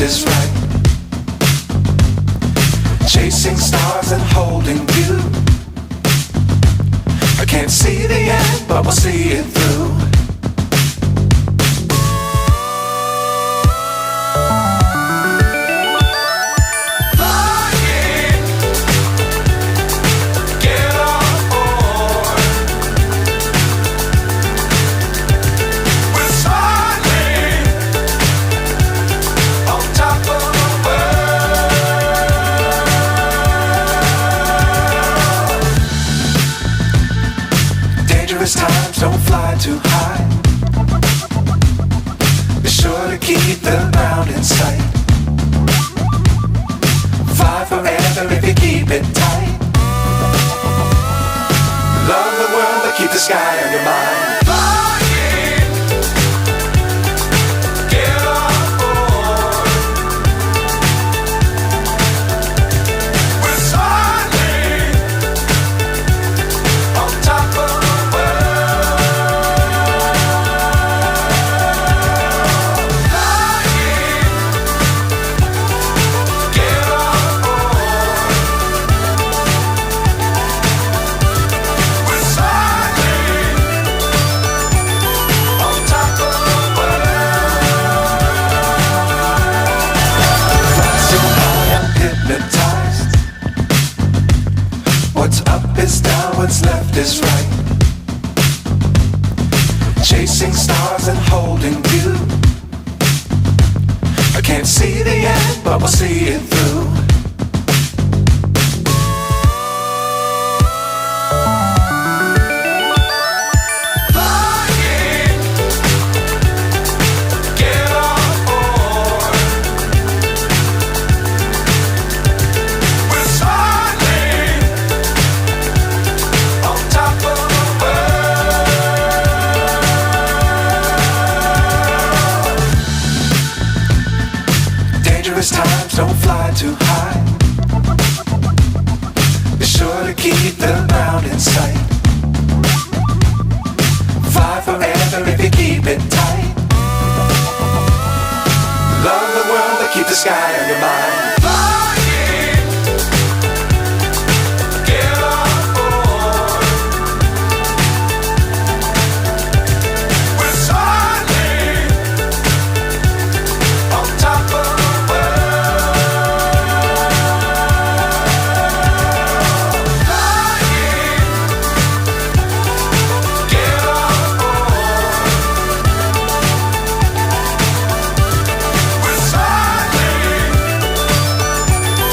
is right. Chasing stars and holding you. I can't see the end, but we'll see it through. Times don't fly too high. Be sure to keep the ground in sight. Fly forever if you keep it tight. Love the world but keep the sky on your mind. What's up is down, what's left is right. Chasing stars and holding you. I can't see the end, but we'll see it through. Times don't fly too high. Be sure to keep the ground in sight. Fly forever if you keep it tight. Love the world but keep the sky on your mind.